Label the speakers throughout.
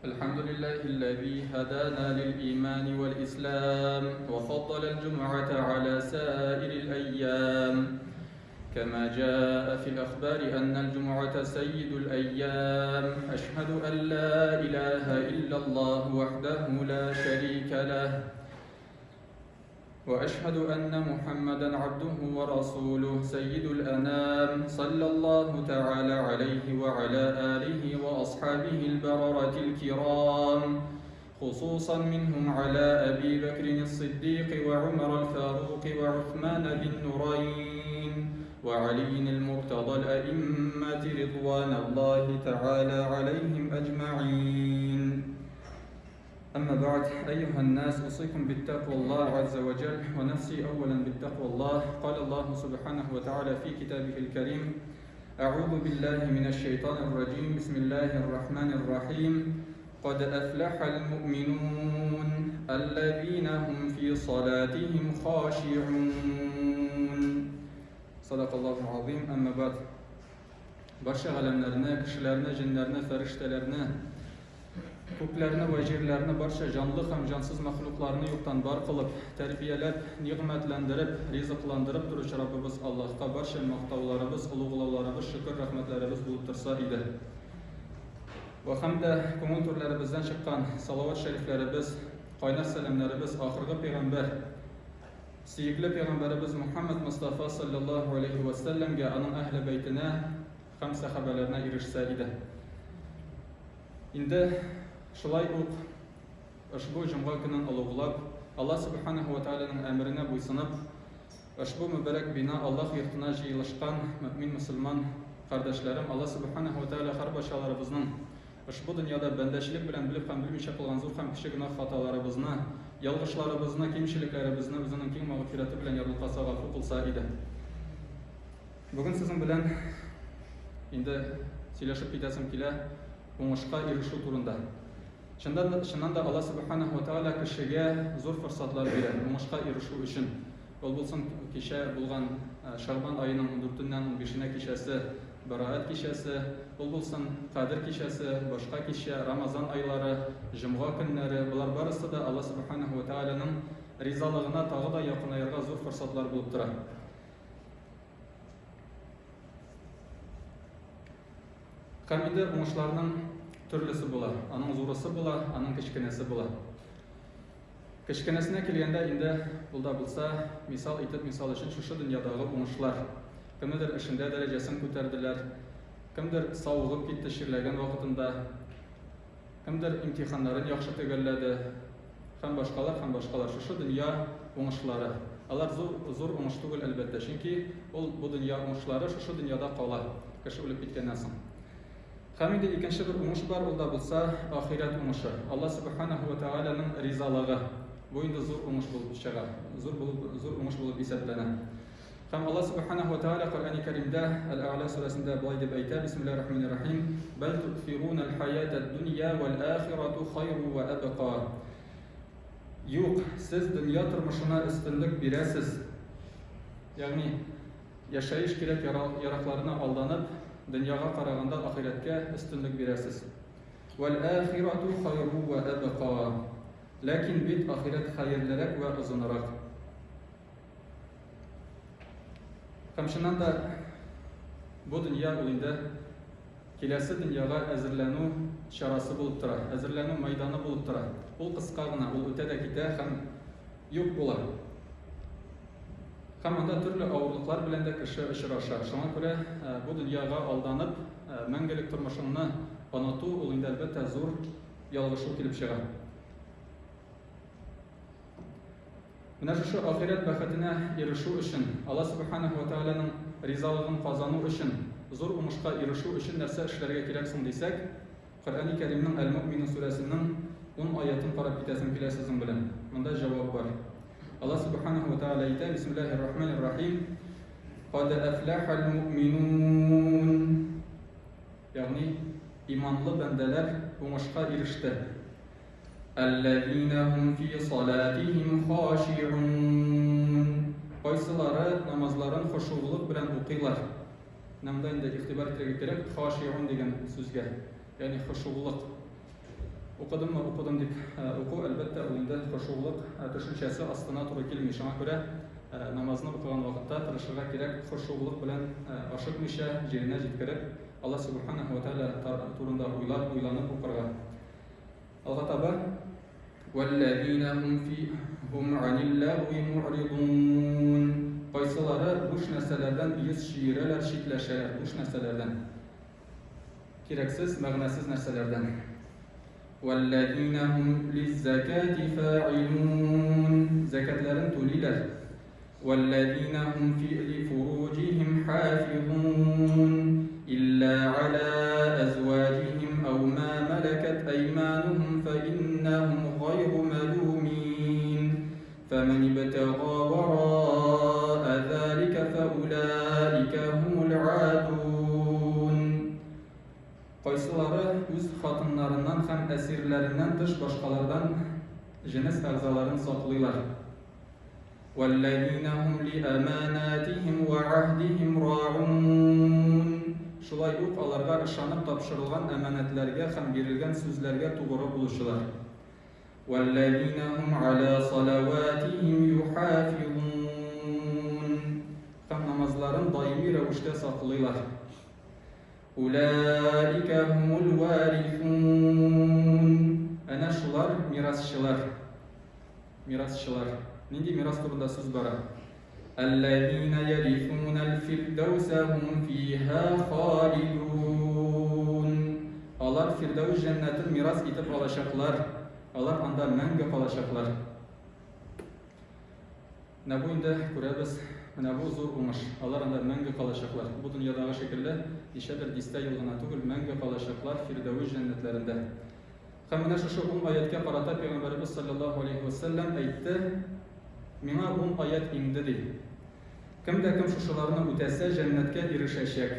Speaker 1: الحمد لله الذي هدانا للإيمان والإسلام وفضل الجمعة على سائر الأيام، كما جاء في الأخبار أن الجمعة سيد الأيام. أشهد أن لا إله إلا الله وحده لا شريك له، وأشهد أن محمدًا عبده ورسوله سيد الأنام، صلى الله تعالى عليه وعلى آله وأصحابه البررة الكرام، خصوصًا منهم على أبي بكر الصديق وعمر الفاروق وعثمان ذي النورين وعلي المرتضى الأئمة رضوان الله تعالى عليهم أجمعين. أما بعد، أيها الناس، أوصيكم بالتقوى الله عز وجل ونفسي أولا بالتقوى الله. قال الله سبحانه وتعالى في كتابه الكريم: أعوذ بالله من الشيطان الرجيم، بسم الله الرحمن الرحيم. قد أفلح المؤمنون الذين هم في صلاتهم خاشعون. صدق الله العظيم. أما بعد، barcha alamlarni, kishilarni, jinlarni, farishtalarni, ko'klarni va yerlarni, barcha jonli ham jonsiz maxluqlarni yo'qdan bor qilib, tarbiyalab, ne'matlantirib, rizqlantirib turuvchi Rabbimiz Allohga barcha maqtovlarimiz, ulug'lovlarimiz, shukr, rahmatlarimiz bo'lib tursa edi. Va hamda ko'ngil turlarimizdan chiqqan salovat shariflarimiz, qoynoq salomlarimiz oxirgi payg'ambar, suyukli payg'ambarimiz Muhammad Mustafa sallallohu alayhi va sallamga, uning ahli baytina ham sahobalarına erishsa edi. Endi shulay uq ushbu jum'a kunini ulug'lab, Alloh subhanahu va taolaning amriga bo'ysunib, ushbu muborak bino Alloh yurtida yig'ilishgan mu'min musulmon qardoshlarim, Alloh subhanahu va taolo har barchalarimizning ushbu dunyoda bandashilik bilan bilib ham bilmay qilgan zo'r ham kichik gunoh xatolarimizni, yolg'ishlarimizni, kamchiliklarimizni o'zining keng mag'firati bilan yorliqqa g'afur qilsa edi. Bugun sizin bilan endi сөйләшеп китәсем килә уңышка ирешү турында. Шуннан да Аллаһ Субханаһу ва Тааля кешегә зур форсатлар бирә уңышка ирешү өчен. Ул булсын кичә булган Шабан аеның 4-ннән 15-нә кичәсе, Бараат кичәсе, ул булсын Кадир кичәсе, башка кичә, Рамазан айлары, Җомга көннәре, булар барысы да Аллаһ Субханаһу ва Тааляның ризалыгына тагы да якынайырга зур форсатлар булып тора. Камиде уңышларның төрлесе була, аның зурысы була, аның кечкенәсе була. Кечкенәсенә килгәндә инде булда булса, мисал өчен шушы дөньядагы уңышлар. Кемдер эшендә дәрәҗәсен күтәрделәр, кемдер савыгып китте ширләгән вакытында, кемдер имтиханнарын яхшы төгәлләде, һәм башкалар шушы дөнья уңышлары. Алар зур уңыш түгел әлбәттә, чөнки ул бу дөнья уңышлары шушы дөньяда кала, кеше үлеп киткәннән соң. Һәм инде икенче бер уңыш бар, ул да булса ахират уңышы. Аллаһ Субханаһу ва Тааляның ризалыгы. Бу инде зур уңыш булып чыга. Зур уңыш булып исәпләнә. Һәм Аллаһ Субханаһу ва Тааля Коръәни Кәримдә Әл-А'ла сүрәсендә булай дип әйтә: Бисмиллаһир-рахманир-рахим. Бәл ту'фирунал хаятад-дунья вал-ахирату хайру ва абqa. Юк, сез дөнья тормышына өстенлек бирәсез. Ягъни яшәеш кирәк яракларына алданып, дөньяга караганда ахиратка өстенлек бирәсез. Вал-ахирату хайру ва абqa. Ләкин бит ахират хәерлерәк ва озынрак. Һәм шуннан да бу дөнья ул инде киләсе дөньяга әзерләнү чарасы булып тора, әзерләнү мәйданы булып тора. Ул кыска гына, ул үтә дә китә һәм юк була. Һәм анда төрле авырлыклар белән дә кеше очраша. Шуңа күрә бу дөньяга алданып, мәңгелек тормышыңны оныту ул инде әлбәттә зур ялгышу килеп чыга. Менә шушы ахират бәхетенә ирешү өчен, Аллаһ Субханаһу ва Тааляның ризалыгын казану өчен, зур уңышка ирешү өчен нәрсә эшләргә кирәк соң дисәк, Коръәни Кәримнең Әл-Муъминун сүрәсенең 10 аятын карап китәсем килә сезнең белән. Монда җавап бар. Аллаһ Субханаһу ва Тааля әйтә: Бисмиллаһир-рахманир-рахим. Кад афлахал муъминун. Ягъни иманлы бәндәләр уңышка иреште. Аллазина хум фи салатихим хаши'ун. Кайсылары намазларын хушулык белән укыйлар. Намда инде игътибар итәргә кирәк, хаши'ун дигән сүзгә. Ягъни хушулык. Укыдым дип, уку әлбәттә ул инде хошуглык төшенчәсе астына туры килми. Шуңа күрә намазны укыган вакытта тырышырга кирәк, хошуглык белән ашыкмыйча, җиренә җиткереп, Аллаһ Субханаһу ва Тааля турында уйланып укырга. Алга таба وَالَّذِينَ هُمْ عَنِ اللَّغْوِ مُعْرِضُونَ. Кайсылары буш нәрсәләрдән йөз чиерәләр, читләшәләр, буш нәрсәләрдән, кирәксез, мәгънәсез нәрсәләрдән. وَالَّذِينَ هُمْ لِلزَّكَاةِ فَاعِلُونَ. Зәкатларын түлиләр. وَالَّذِينَ هُمْ لِفُرُوجِهِمْ حَافِظُونَ إِلَّا عَلَى أَزْوَاجِهِمْ أَوْ مَا مَلَكَتْ أَيْمَانُهُمْ فَإِنَّهُمْ غَيْرُ مَلُومِينَ فَمَنِ ابْتَغَى وَرَاءَ ذَلِكَ فَأُولَئِكَ هُمُ الْعَادُونَ. Кайсылары үз хатыннарыннан һәм әсирләреннән тыш башкалардан җенес әгъзаларын саклыйлар. وَالَّذِينَ هُمْ لِأَمَانَاتِهِمْ وَعَهْدِهِمْ رَاعُونَ. Шулай ук аларга ышанып тапшырылган әманәтләргә һәм бирелгән сүзләргә тугры булучылар. وَالَّذِينَ هُمْ عَلَى صَلَوَاتِهِمْ يُحَافِظُونَ. Һәм намазларын даими рәвештә саклыйлар. أُولَئِكَ هُمُ الْوَارِثُونَ. Әнә шулар мирасчылар. Нинди мирас турында сүз бара? الَّذِينَ يَرِثُونَ الْفِرْدَوْسَ هُمْ فِيهَا خَالِدُونَ. Алар Фирдәүс җәннәтен мирас итеп алачаклар. Алар анда мәңге калачаклар. Менә бу инде күрәбез, менә бу зур уңыш. Алар анда мәңге калачаклар. Бу дөньядагы шикелле ничәдер дистә ел гына түгел, мәңге калачаклар Фирдәүс җәннәтләрендә. Һәм менә шушы 10 аятка карата Пәйгамбәрбез саллаллаһу алейхи ва саллям әйтте: "Миңа 10 аят инде" ди. Кемдә кем шушыларны үтәсә, җәннәткә ирешәчәк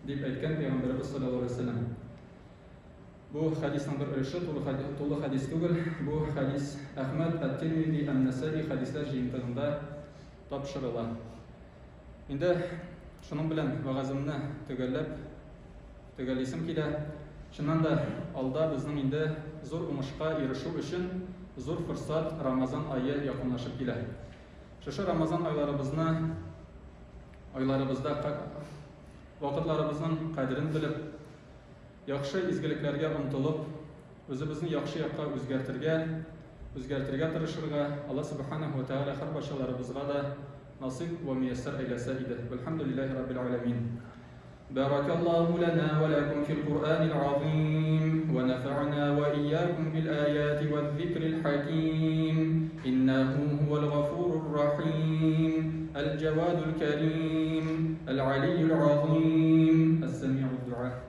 Speaker 1: дип әйткән Пәйгамбәрбез саллаллаһу алейхи ва саллям. Бу хадисның бер өлеше, тулы хадис түгел. Бу хадис Әхмәд, Ат-Тирмизи, Ан-Насаи хадислар җыентыгында тапшырыла. Инде шуның белән вагазымны төгәлисем килә. Шуннан да алда безнең инде зур уңышка ирешү өчен зур форсат Рамазан айы якынлашып килә. Шушы Рамазан айларыбызда вакытларыбызның кадерен белеп, яхшы изгелекләргә омтылып, үзебезне яхшы якка үзгәртергә тырышырга Аллаһ Субханаһу ва Тааля һәр башаларыбызга да насыйп ва мияссәр әйләсә иде. Алхамдулиллаһи раббил аламин. بارك الله لنا ولكم في القرآن العظيم ونفعنا وإياكم بالآيات والذكر الحكيم إنه هو الغفور الرحيم الجواد الكريم العلي العظيم السميع الدعاء.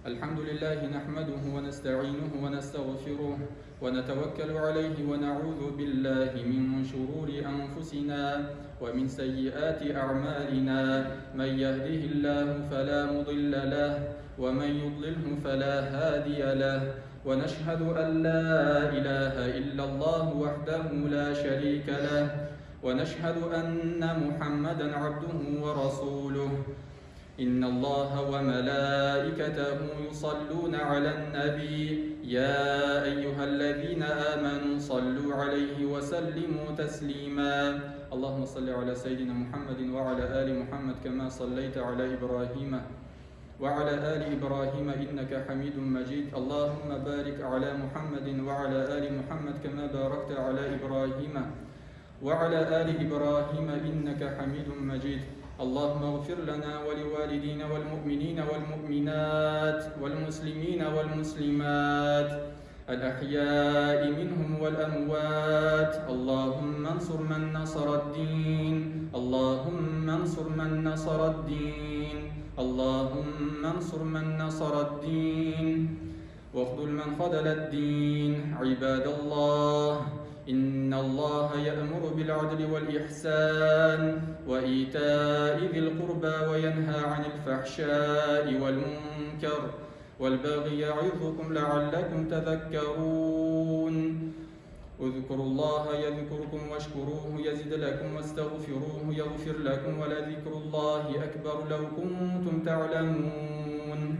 Speaker 1: الحمد لله نحمده ونستعينه ونستغفره ونتوكل عليه ونعوذ بالله من شرور أنفسنا ومن سيئات أعمالنا من يهده الله فلا مضل له ومن يضلله فلا هادي له ونشهد أن لا إله إلا الله وحده لا شريك له ونشهد أن محمدا عبده ورسوله إن الله وملائكته يصلون على النبي يا أيها الذين آمنوا صلوا عليه وسلموا تسليما اللهم صل على سيدنا محمد وعلى آل محمد كما صليت على إبراهيم وعلى آل إبراهيم إنك حميد مجيد اللهم بارك على محمد وعلى آل محمد كما باركت على إبراهيم وعلى آل إبراهيم إنك حميد مجيد اللهم اغفر لنا ولوالدينا والمؤمنين والمؤمنات والمسلمين والمسلمات الأحياء منهم والأموات اللهم انصر من نصر الدين اللهم انصر من نصر الدين اللهم انصر من نصر الدين واخذل من خذل الدين عباد الله إن الله يأمر بالعدل والإحسان وإيتاء ذي القربى وينهى عن الفحشاء والمنكر والبغي يعظكم لعلكم تذكرون اذكروا الله يذكركم واشكروه يزد لكم واستغفروه يغفر لكم ولذكر الله أكبر لو كنتم تعلمون